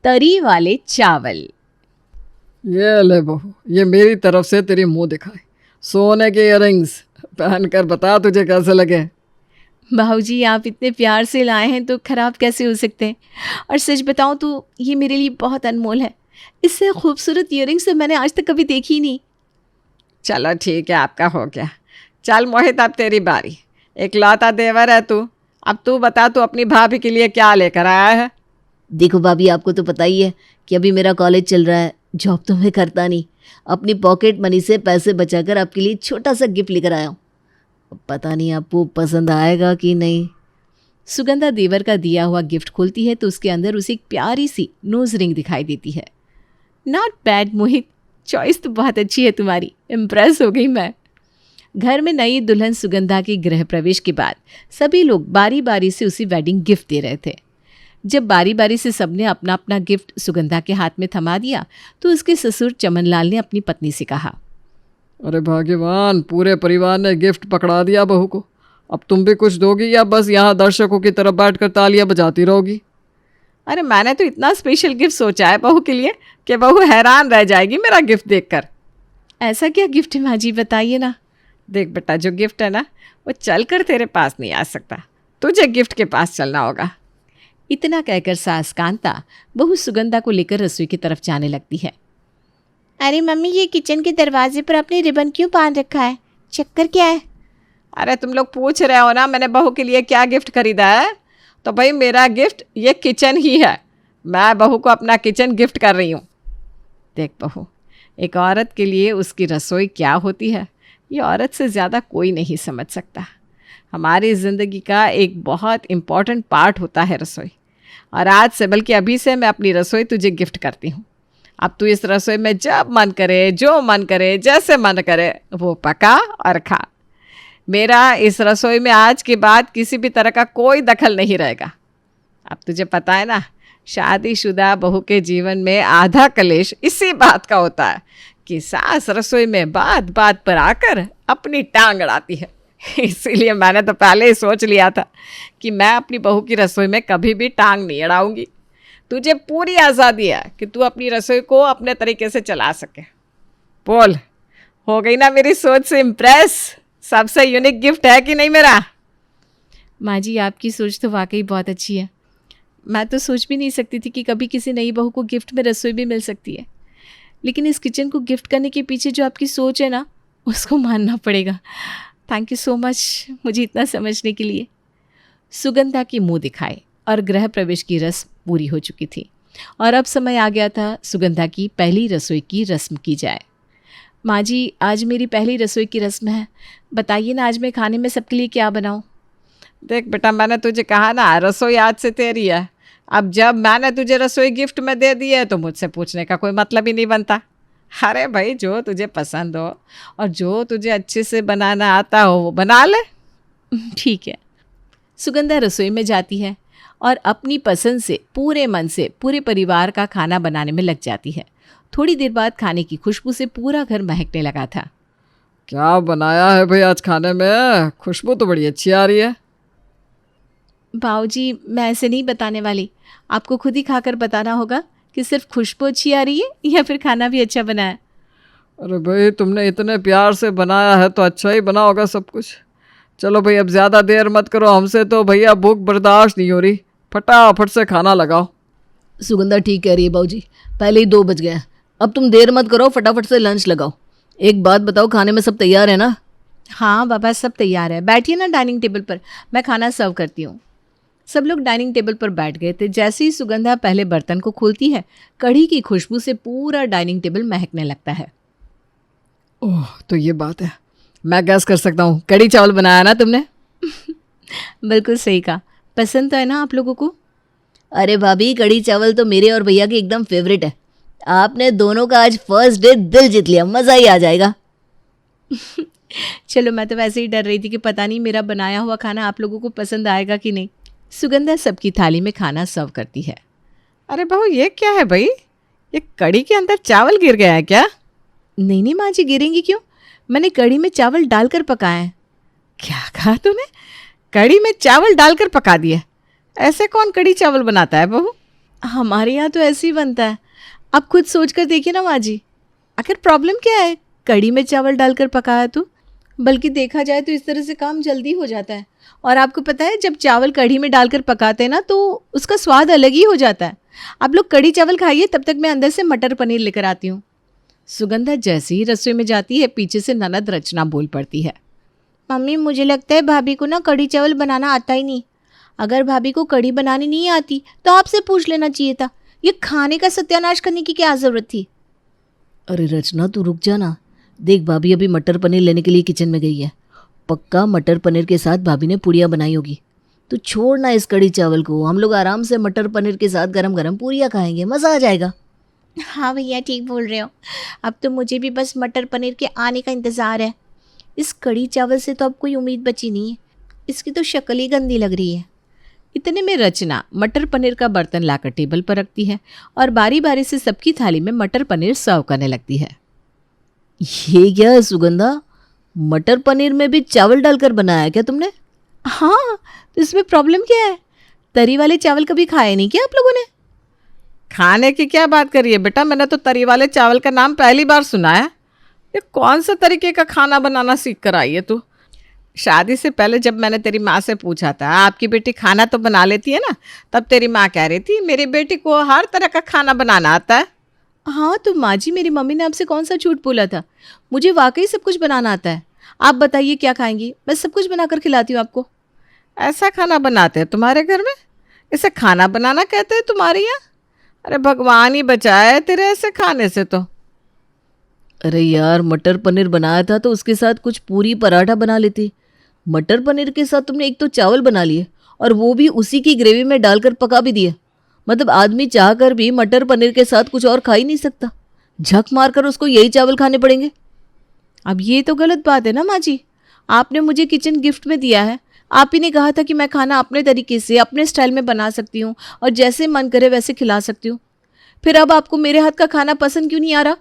तरी वाले चावल। ये ले बहू, ये मेरी तरफ से तेरी मुंह दिखाई सोने के इयररिंग्स पहन कर बता तुझे कैसे लगे। बाबूजी आप इतने प्यार से लाए हैं तो ख़राब कैसे हो सकते हैं। और सच बताऊं तो ये मेरे लिए बहुत अनमोल है। इससे खूबसूरत इयररिंग्स तो मैंने आज तक कभी देखी ही नहीं। चलो ठीक है, आपका हो गया। चल मोहित, अब तेरी बारी। एक लौता देवर है तू। अब तू बता, तू अपनी भाभी के लिए क्या लेकर आया है। देखो भाभी, आपको तो पता ही है कि अभी मेरा कॉलेज चल रहा है, जॉब तो मैं करता नहीं। अपनी पॉकेट मनी से पैसे बचाकर आपके लिए छोटा सा गिफ्ट लेकर आया हूँ। पता नहीं आपको पसंद आएगा कि नहीं। सुगंधा देवर का दिया हुआ गिफ्ट खोलती है तो उसके अंदर उसे एक प्यारी सी नोज रिंग दिखाई देती है। नॉट बैड मोहित, चॉइस तो बहुत अच्छी है तुम्हारी। इम्प्रेस हो गई मैं। घर में नई दुल्हन सुगंधा के गृह प्रवेश के बाद सभी लोग बारी बारी से उसे वेडिंग गिफ्ट दे रहे थे। जब बारी बारी से सबने अपना अपना गिफ्ट सुगंधा के हाथ में थमा दिया तो उसके ससुर चमनलाल ने अपनी पत्नी से कहा, अरे भाग्यवान, पूरे परिवार ने गिफ्ट पकड़ा दिया बहू को। अब तुम भी कुछ दोगी या बस यहाँ दर्शकों की तरफ बैठकर तालियां बजाती रहोगी। अरे मैंने तो इतना स्पेशल गिफ्ट सोचा है बहू के लिए कि बहू हैरान रह जाएगी मेरा गिफ्ट देखकर। ऐसा क्या गिफ्ट है माँ जी, बताइए ना। देख बेटा, जो गिफ्ट है ना वो चल कर तेरे पास नहीं आ सकता, तुझे गिफ्ट के पास चलना होगा। इतना कहकर सास कांता बहू सुगंधा को लेकर रसोई की तरफ जाने लगती है। अरे मम्मी, ये किचन के दरवाजे पर आपने रिबन क्यों बांध रखा है? चक्कर क्या है? अरे तुम लोग पूछ रहे हो ना मैंने बहू के लिए क्या गिफ्ट खरीदा है, तो भाई मेरा गिफ्ट ये किचन ही है। मैं बहू को अपना किचन गिफ्ट कर रही हूँ। देख बहू, एक औरत के लिए उसकी रसोई क्या होती है ये औरत से ज़्यादा कोई नहीं समझ सकता। हमारी ज़िंदगी का एक बहुत इम्पॉर्टेंट पार्ट होता है रसोई। और आज से, बल्कि अभी से, मैं अपनी रसोई तुझे गिफ्ट करती हूँ। अब तू इस रसोई में जब मन करे, जो मन करे, जैसे मन करे वो पका और खा। मेरा इस रसोई में आज के बाद किसी भी तरह का कोई दखल नहीं रहेगा। अब तुझे पता है ना, शादीशुदा बहू के जीवन में आधा कलेश इसी बात का होता है कि सास रसोई में बात बात पर आकर अपनी टांग अड़ाती है। इसीलिए मैंने तो पहले ही सोच लिया था कि मैं अपनी बहू की रसोई में कभी भी टांग नहीं अड़ाऊंगी। तुझे पूरी आज़ादी है कि तू अपनी रसोई को अपने तरीके से चला सके। बोल, हो गई ना मेरी सोच से इम्प्रेस? सबसे यूनिक गिफ्ट है कि नहीं मेरा? माँ जी, आपकी सोच तो वाकई बहुत अच्छी है। मैं तो सोच भी नहीं सकती थी कि कभी किसी नई बहू को गिफ्ट में रसोई भी मिल सकती है। लेकिन इस किचन को गिफ्ट करने के पीछे जो आपकी सोच है ना, उसको मानना पड़ेगा। थैंक यू सो मच मुझे इतना समझने के लिए। सुगंधा की मुँह दिखाए और गृह प्रवेश की रस्म पूरी हो चुकी थी और अब समय आ गया था सुगंधा की पहली रसोई की रस्म की जाए। माँ जी, आज मेरी पहली रसोई की रस्म है। बताइए ना, आज मैं खाने में सबके लिए क्या बनाऊँ? देख बेटा, मैंने तुझे कहा ना रसोई आज से तेरी है। अब जब मैंने तुझे रसोई गिफ्ट में दे दी है तो मुझसे पूछने का कोई मतलब ही नहीं बनता। अरे भाई, जो तुझे पसंद हो और जो तुझे अच्छे से बनाना आता हो वो बना ले। ठीक है। सुगंधा रसोई में जाती है और अपनी पसंद से पूरे मन से पूरे परिवार का खाना बनाने में लग जाती है। थोड़ी देर बाद खाने की खुशबू से पूरा घर महकने लगा था। क्या बनाया है भाई आज खाने में? खुशबू तो बड़ी अच्छी आ रही है। बाबूजी, मैं ऐसे नहीं बताने वाली, आपको खुद ही खाकर बताना होगा कि सिर्फ खुशबू अच्छी आ रही है या फिर खाना भी अच्छा बना है। अरे भाई, तुमने इतने प्यार से बनाया है तो अच्छा ही बना होगा सब कुछ। चलो भाई, अब ज़्यादा देर मत करो, हमसे तो भैया भूख बर्दाश्त नहीं हो रही। फटाफट से खाना लगाओ। सुगंधा ठीक कह रही है बाबूजी, पहले ही 2 बज गए हैं। अब तुम देर मत करो, फटाफट से लंच लगाओ। एक बात बताओ, खाने में सब तैयार है ना? हाँ बाबा, सब तैयार है। बैठिए ना डाइनिंग टेबल पर, मैं खाना सर्व करती हूँ। सब लोग डाइनिंग टेबल पर बैठ गए थे। जैसे ही सुगंधा पहले बर्तन को खोलती है, कढ़ी की खुशबू से पूरा डाइनिंग टेबल महकने लगता है। ओह, तो ये बात है। मैं गैस कर सकता हूँ, कढ़ी चावल बनाया ना तुमने? बिल्कुल सही कहा। पसंद तो है ना आप लोगों को? अरे भाभी, कढ़ी चावल तो मेरे और भैया के एकदम फेवरेट है। आपने दोनों का आज फर्स्ट डे दिल जीत लिया, मज़ा ही आ जाएगा। चलो, मैं तो वैसे ही डर रही थी कि पता नहीं मेरा बनाया हुआ खाना आप लोगों को पसंद आएगा कि नहीं। सुगंधा सबकी थाली में खाना सर्व करती है। अरे बहू, ये क्या है भाई? ये कढ़ी के अंदर चावल गिर गया है क्या? नहीं नहीं माँ जी, गिरेंगी क्यों? मैंने कढ़ी में चावल डालकर पकाया है। क्या कहा तूने? कढ़ी में चावल डालकर पका दिया? ऐसे कौन कढ़ी चावल बनाता है बहू? हमारे यहाँ तो ऐसे ही बनता है। आप खुद सोच कर देखिए ना माँ जी, आखिर प्रॉब्लम क्या है? कढ़ी में चावल डालकर पकाया तो, बल्कि देखा जाए तो इस तरह से काम जल्दी हो जाता है। और आपको पता है जब चावल कढ़ी में डालकर पकाते हैं ना तो उसका स्वाद अलग ही हो जाता है। आप लोग कढ़ी चावल खाइए, तब तक मैं अंदर से मटर पनीर लेकर आती हूँ। सुगंधा जैसे ही रसोई में जाती है पीछे से ननद रचना बोल पड़ती है। मम्मी मुझे लगता है भाभी को ना कढ़ी चावल बनाना आता ही नहीं। अगर भाभी को कढ़ी बनानी नहीं आती तो आपसे पूछ लेना चाहिए था। ये खाने का सत्यानाश करने की क्या ज़रूरत थी? अरे रचना तू रुक जा ना, देख भाभी अभी मटर पनीर लेने के लिए किचन में गई है। पक्का मटर पनीर के साथ भाभी ने पूड़ियाँ बनाई होगी। तू छोड़ ना इस कढ़ी चावल को, हम लोग आराम से मटर पनीर के साथ गरम गरम पूड़ियाँ खाएंगे, मज़ा आ जाएगा। हाँ भैया ठीक बोल रहे हो। अब तो मुझे भी बस मटर पनीर के आने का इंतज़ार है। इस कढ़ी चावल से तो अब कोई उम्मीद बची नहीं है। इसकी तो शक्ल ही गंदी लग रही है। इतने में रचना मटर पनीर का बर्तन लाकर टेबल पर रखती है और बारी बारी से सबकी थाली में मटर पनीर सर्व करने लगती है। ये क्या है सुगंधा, मटर पनीर में भी चावल डालकर बनाया है क्या तुमने? हाँ, तो इसमें प्रॉब्लम क्या है? तरी वाले चावल कभी खाए नहीं क्या आप लोगों ने? खाने की क्या बात करिए बेटा, मैंने तो तरी वाले चावल का नाम पहली बार सुना है। ये कौन सा तरीके का खाना बनाना सीख कर आई है तू? शादी से पहले जब मैंने तेरी माँ से पूछा था आपकी बेटी खाना तो बना लेती है ना, तब तेरी माँ कह रही थी मेरी बेटी को हर तरह का खाना बनाना आता है। हाँ तो माँ जी, मेरी मम्मी ने आपसे कौन सा झूठ बोला था? मुझे वाकई सब कुछ बनाना आता है। आप बताइए क्या खाएंगी, मैं सब कुछ बनाकर खिलाती हूँ आपको। ऐसा खाना बनाते हैं तुम्हारे घर में? इसे खाना बनाना कहते हैं तुम्हारे यहाँ? अरे भगवान ही बचाए तेरे ऐसे खाने से तो। अरे यार, मटर पनीर बनाया था तो उसके साथ कुछ पूरी पराठा बना लेती। मटर पनीर के साथ तुमने एक तो चावल बना लिए और वो भी उसी की ग्रेवी में डालकर पका भी दिया। मतलब आदमी चाह कर भी मटर पनीर के साथ कुछ और खा ही नहीं सकता, झक मारकर उसको यही चावल खाने पड़ेंगे। अब ये तो गलत बात है ना माँ जी, आपने मुझे किचन गिफ्ट में दिया है। आप ही ने कहा था कि मैं खाना अपने तरीके से अपने स्टाइल में बना सकती हूँ और जैसे मन करे वैसे खिला सकती हूँ। फिर अब आपको मेरे हाथ का खाना पसंद क्यों नहीं आ रहा?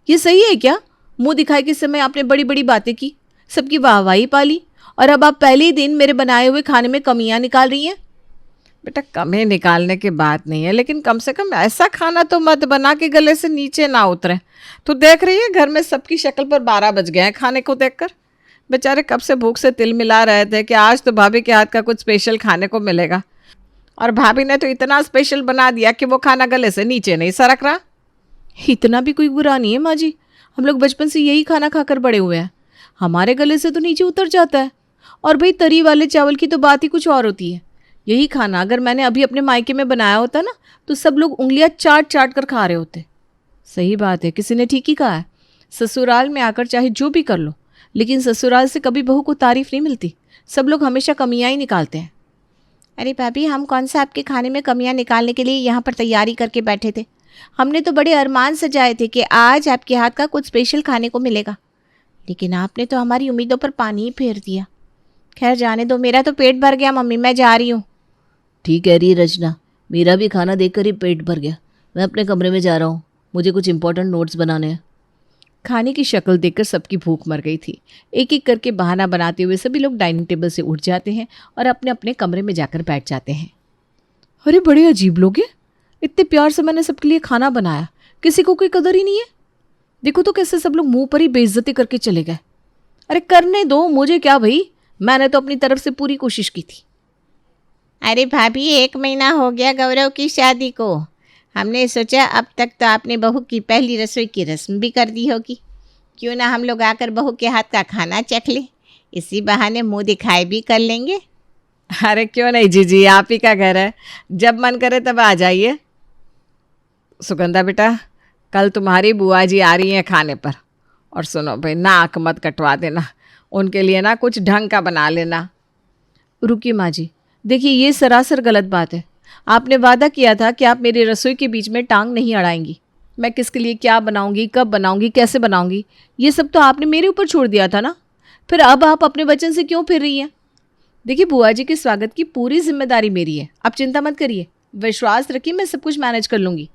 ये सही है क्या? मुंह दिखाए के समय आपने बड़ी बड़ी बातें की, सबकी वाहवाही पाली और अब आप पहले ही दिन मेरे बनाए हुए खाने में कमियां निकाल रही हैं। बेटा कमी निकालने की बात नहीं है, लेकिन कम से कम ऐसा खाना तो मत बना के गले से नीचे ना उतरे। तू देख रही है घर में सबकी शक्ल पर 12 बज गए हैं खाने को देखकर। बेचारे कब से भूख से तिल मिला रहे थे कि आज तो भाभी के हाथ का कुछ स्पेशल खाने को मिलेगा, और भाभी ने तो इतना स्पेशल बना दिया कि वो खाना गले से नीचे नहीं सरक रहा। इतना भी कोई बुरा नहीं है माँ जी, हम लोग बचपन से यही खाना खाकर बड़े हुए हैं, हमारे गले से तो नीचे उतर जाता है। और भाई तरी वाले चावल की तो बात ही कुछ और होती है। यही खाना अगर मैंने अभी अपने मायके में बनाया होता ना तो सब लोग उंगलियां चाट चाट कर खा रहे होते। सही बात है, किसी ने ठीक ही कहा है, ससुराल में आकर चाहे जो भी कर लो, लेकिन ससुराल से कभी बहू को तारीफ नहीं मिलती। सब लोग हमेशा कमियां ही निकालते हैं। अरे भाभी, हम कौन सा आपके खाने में कमियां निकालने के लिए यहाँ पर तैयारी करके बैठे थे। हमने तो बड़े अरमान सजाए थे कि आज आपके हाथ का कुछ स्पेशल खाने को मिलेगा, लेकिन आपने तो हमारी उम्मीदों पर पानी ही फेर दिया। खैर जाने दो, मेरा तो पेट भर गया मम्मी, मैं जा रही हूँ। ठीक कह रही है रचना, मेरा भी खाना देखकर ही पेट भर गया। मैं अपने कमरे में जा रहा हूँ, मुझे कुछ इंपॉर्टेंट नोट्स बनाने हैं। खाने की शक्ल देखकर सबकी भूख मर गई थी। एक एक करके बहाना बनाते हुए सभी लोग डाइनिंग टेबल से उठ जाते हैं और अपने अपने कमरे में जाकर बैठ जाते हैं। अरे बड़े अजीब लोग हैं, इतने प्यार से मैंने सबके लिए खाना बनाया, किसी को कोई कदर ही नहीं है। देखो तो कैसे सब लोग मुंह पर ही बेइज्जती करके चले गए। अरे करने दो, मुझे क्या भाई, मैंने तो अपनी तरफ से पूरी कोशिश की थी। अरे भाभी, 1 महीना हो गया गौरव की शादी को। हमने सोचा अब तक तो आपने बहू की पहली रसोई की रस्म भी कर दी होगी, क्यों ना हम लोग आकर बहू के हाथ का खाना चख लें, इसी बहाने मुंह दिखाई भी कर लेंगे। अरे क्यों नहीं जीजी, आप ही का घर है, जब मन करे तब आ जाइए। सुगंधा बेटा, कल तुम्हारी बुआ जी आ रही हैं खाने पर, और सुनो भाई, नाक मत कटवा देना, उनके लिए ना कुछ ढंग का बना लेना। रुकिए माँ जी, देखिए ये सरासर गलत बात है। आपने वादा किया था कि आप मेरी रसोई के बीच में टांग नहीं अड़ाएंगी। मैं किसके लिए क्या बनाऊंगी, कब बनाऊंगी, कैसे बनाऊंगी, ये सब तो आपने मेरे ऊपर छोड़ दिया था ना। फिर अब आप अपने वचन से क्यों फिर रही हैं? देखिए बुआ जी के स्वागत की पूरी जिम्मेदारी मेरी है, आप चिंता मत करिए, विश्वास रखिए, मैं सब कुछ मैनेज कर लूँगी।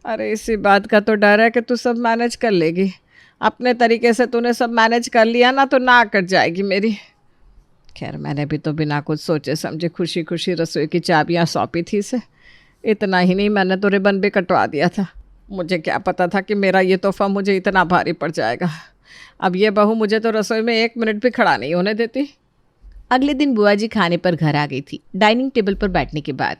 अरे इसी बात का तो डर है कि तू सब मैनेज कर लेगी। अपने तरीके से तूने सब मैनेज कर लिया ना तो नाक कट जाएगी मेरी। खैर मैंने भी तो बिना कुछ सोचे समझे खुशी खुशी रसोई की चाबियां सौंपी थी इसे, इतना ही नहीं, मैंने तो रिबन भी कटवा दिया था। मुझे क्या पता था कि मेरा ये तोहफा मुझे इतना भारी पड़ जाएगा। अब ये बहू मुझे तो रसोई में 1 मिनट भी खड़ा नहीं होने देती। अगले दिन बुआ जी खाने पर घर आ गई थी। डाइनिंग टेबल पर बैठने के बाद,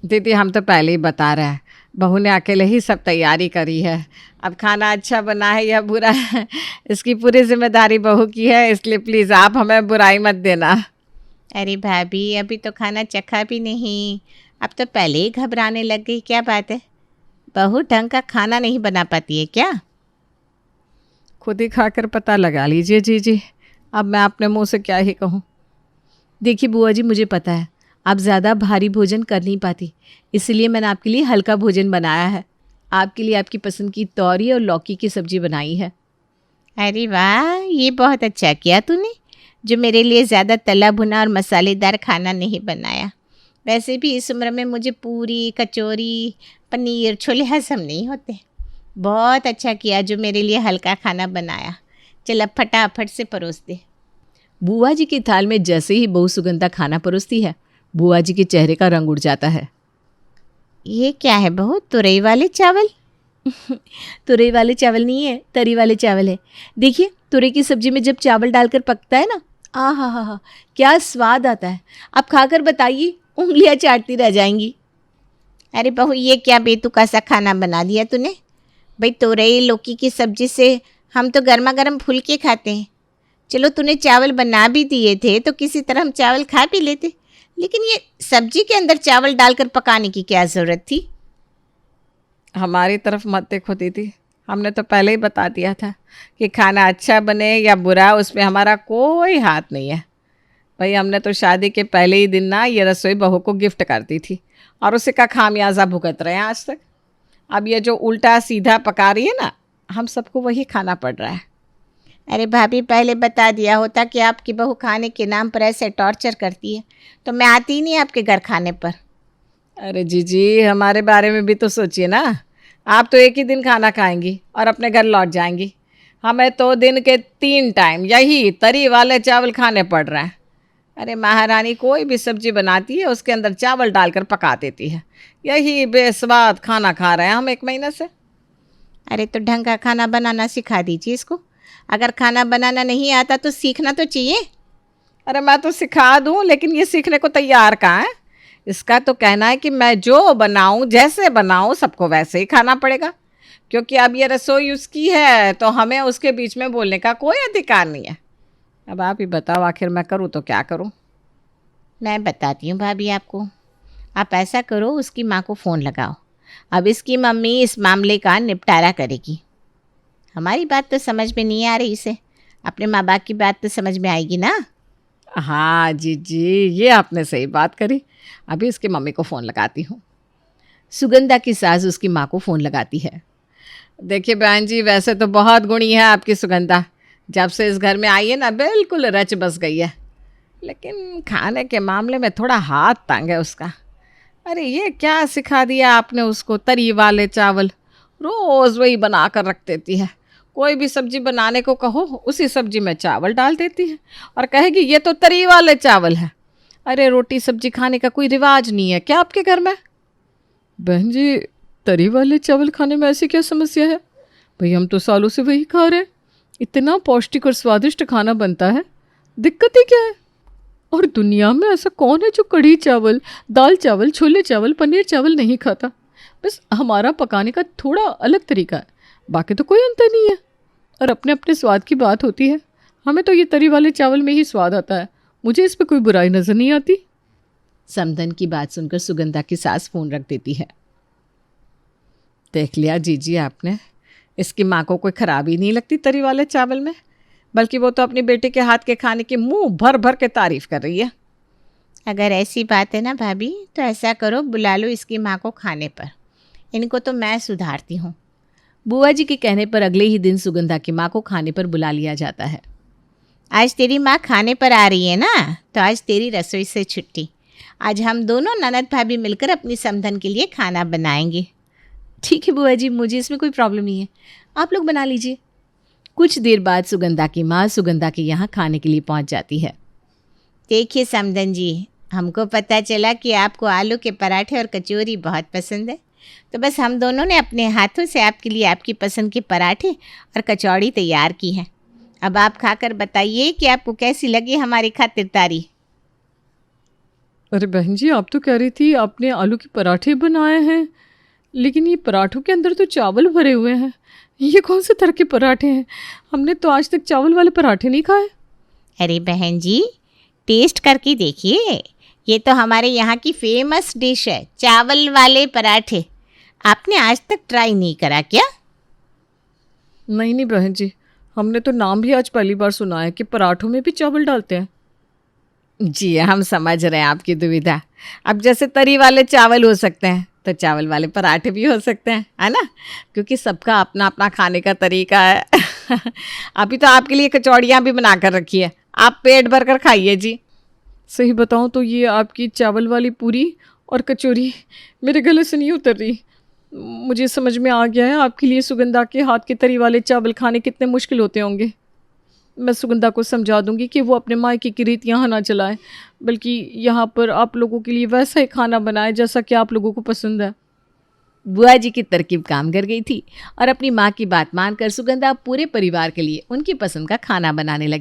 दीदी हम तो पहले ही बता रहे हैं, बहू ने अकेले ही सब तैयारी करी है। अब खाना अच्छा बना है या बुरा है, इसकी पूरी जिम्मेदारी बहू की है, इसलिए प्लीज़ आप हमें बुराई मत देना। अरे भाभी, अभी तो खाना चखा भी नहीं, अब तो पहले ही घबराने लग गई। क्या बात है, बहू ढंग का खाना नहीं बना पाती है क्या? खुद ही खाकर पता लगा लीजिए जी। अब मैं अपने मुंह से क्या ही कहूँ। देखिए बुआ जी, मुझे पता है आप ज़्यादा भारी भोजन कर नहीं पाती, इसलिए मैंने आपके लिए हल्का भोजन बनाया है। आपके लिए आपकी पसंद की तौरी और लौकी की सब्जी बनाई है। अरे वाह, ये बहुत अच्छा किया तूने, जो मेरे लिए ज़्यादा तला भुना और मसालेदार खाना नहीं बनाया। वैसे भी इस उम्र में मुझे पूरी, कचौरी, पनीर, छोले हज़म नहीं होते। बहुत अच्छा किया जो मेरे लिए हल्का खाना बनाया। चल अब फटाफट से परोस दे। बुआ जी के थाल में जैसे ही बहू सुगंधा खाना परोसती है, बुआ जी के चेहरे का रंग उड़ जाता है। ये क्या है बहू, तुरई वाले चावल? तुरई वाले चावल नहीं है, तरी वाले चावल है। देखिए, तुरई की सब्जी में जब चावल डालकर पकता है ना, हा, क्या स्वाद आता है। आप खाकर बताइए, उंगलियां चाटती रह जाएंगी। अरे बहू, ये क्या बेतुका सा खाना बना दिया तूने। भाई, तुरई लौकी की सब्जी से हम तो गर्मा गर्म फुलके खाते हैं। चलो, तूने चावल बना भी दिए थे तो किसी तरह हम चावल खा भी लेते, लेकिन ये सब्जी के अंदर चावल डालकर पकाने की क्या ज़रूरत थी? हमारी तरफ मत देखो दीदी, हमने तो पहले ही बता दिया था कि खाना अच्छा बने या बुरा उसमें हमारा कोई हाथ नहीं है। भाई, हमने तो शादी के पहले ही दिन ना ये रसोई बहू को गिफ्ट कर दी थी और उसी का खामियाजा भुगत रहे हैं आज तक। अब ये जो उल्टा सीधा पका रही है ना, हम सबको वही खाना पड़ रहा है। अरे भाभी, पहले बता दिया होता कि आपकी बहू खाने के नाम पर ऐसे टॉर्चर करती है तो मैं आती ही नहीं आपके घर खाने पर। अरे जी, हमारे बारे में भी तो सोचिए ना। आप तो एक ही दिन खाना खाएंगी और अपने घर लौट जाएंगी। हमें तो दिन के 3 टाइम यही तरी वाले चावल खाने पड़ रहे हैं। अरे महारानी कोई भी सब्जी बनाती है उसके अंदर चावल डालकर पका देती है। यही बेस्वाद खाना खा रहे हैं हम 1 महीने से। अरे तो ढंग का खाना बनाना सिखा दीजिए इसको। अगर खाना बनाना नहीं आता तो सीखना तो चाहिए। अरे मैं तो सिखा दूँ, लेकिन ये सीखने को तैयार कहाँ है। इसका तो कहना है कि मैं जो बनाऊँ, जैसे बनाऊँ, सबको वैसे ही खाना पड़ेगा, क्योंकि अब ये रसोई उसकी है तो हमें उसके बीच में बोलने का कोई अधिकार नहीं है। अब आप ही बताओ, आखिर मैं करूँ तो क्या करूँ? मैं बताती हूँ भाभी आपको। आप ऐसा करो, उसकी माँ को फ़ोन लगाओ। अब इसकी मम्मी इस मामले का निपटारा करेगी। हमारी बात तो समझ में नहीं आ रही इसे, अपने माँ बाप की बात तो समझ में आएगी ना। हाँ जी, ये आपने सही बात करी। अभी इसकी मम्मी को फ़ोन लगाती हूँ। सुगंधा की सास उसकी माँ को फ़ोन लगाती है। देखिए बहन जी, वैसे तो बहुत गुणी है आपकी सुगंधा। जब से इस घर में आई है ना, बिल्कुल रच बस गई है, लेकिन खाने के मामले में थोड़ा हाथ तंग है उसका। अरे ये क्या सिखा दिया आपने उसको, तरी वाले चावल रोज़ वही बना कर रख देती है। कोई भी सब्जी बनाने को कहो, उसी सब्जी में चावल डाल देती है और कहेगी ये तो तरी वाले चावल है। अरे रोटी सब्जी खाने का कोई रिवाज नहीं है क्या आपके घर में? बहन जी, तरी वाले चावल खाने में ऐसी क्या समस्या है? भाई, हम तो सालों से वही खा रहे हैं। इतना पौष्टिक और स्वादिष्ट खाना बनता है, दिक्कत ही क्या है? और दुनिया में ऐसा कौन है जो कढ़ी चावल, दाल चावल, छोले चावल, पनीर चावल नहीं खाता? बस हमारा पकाने का थोड़ा अलग तरीका है, बाकी तो कोई अंतर नहीं है। और अपने अपने स्वाद की बात होती है। हमें तो ये तरी वाले चावल में ही स्वाद आता है, मुझे इस पर कोई बुराई नज़र नहीं आती। समधन की बात सुनकर सुगंधा की सास फ़ोन रख देती है। देख लिया जीजी आपने, इसकी माँ को कोई खराबी नहीं लगती तरी वाले चावल में, बल्कि वो तो अपनी बेटे के हाथ के खाने की मुंह भर भर के तारीफ कर रही है। अगर ऐसी बात है ना भाभी, तो ऐसा करो, बुला लो इसकी माँ को खाने पर। इनको तो मैं सुधारती हूँ। बुआ जी के कहने पर अगले ही दिन सुगंधा की माँ को खाने पर बुला लिया जाता है। आज तेरी माँ खाने पर आ रही है ना, तो आज तेरी रसोई से छुट्टी। आज हम दोनों ननद भाभी मिलकर अपनी समधन के लिए खाना बनाएंगे। ठीक है बुआ जी, मुझे इसमें कोई प्रॉब्लम नहीं है, आप लोग बना लीजिए। कुछ देर बाद सुगंधा की माँ सुगंधा के यहाँ खाने के लिए पहुँच जाती है। देखिए समधन जी, हमको पता चला कि आपको आलू के पराठे और कचौरी बहुत पसंद है, तो बस हम दोनों ने अपने हाथों से आपके लिए आपकी पसंद के पराठे और कचौड़ी तैयार की है। अब आप खाकर बताइए कि आपको कैसी लगी हमारी खातिरदारी। अरे बहन जी, आप तो कह रही थी आपने आलू के पराठे बनाए हैं, लेकिन ये पराठों के अंदर तो चावल भरे हुए हैं। ये कौन से तरह के पराठे हैं? हमने तो आज तक चावल वाले पराठे नहीं खाए। अरे बहन जी, टेस्ट करके देखिए, ये तो हमारे यहाँ की फेमस डिश है, चावल वाले पराठे। आपने आज तक ट्राई नहीं करा क्या? नहीं नहीं बहन जी, हमने तो नाम भी आज पहली बार सुना है कि पराठों में भी चावल डालते हैं। जी हम समझ रहे हैं आपकी दुविधा। अब जैसे तरी वाले चावल हो सकते हैं तो चावल वाले पराठे भी हो सकते हैं, है ना, क्योंकि सबका अपना अपना खाने का तरीका है। अभी तो आपके लिए कचौड़ियाँ भी बना कर रखी है, आप पेट भर कर खाइए जी। सही बताऊं तो ये आपकी चावल वाली पूरी और कचौरी मेरे गले से नहीं उतर रही। मुझे समझ में आ गया है आपके लिए सुगंधा के हाथ के तरी वाले चावल खाने कितने मुश्किल होते होंगे। मैं सुगंधा को समझा दूंगी कि वो अपने मायके की रीत यहाँ ना चलाए, बल्कि यहाँ पर आप लोगों के लिए वैसा ही खाना बनाए जैसा कि आप लोगों को पसंद है। बुआ जी की तरकीब काम कर गई थी और अपनी माँ की बात मानकर सुगंधा पूरे परिवार के लिए उनकी पसंद का खाना बनाने लगी।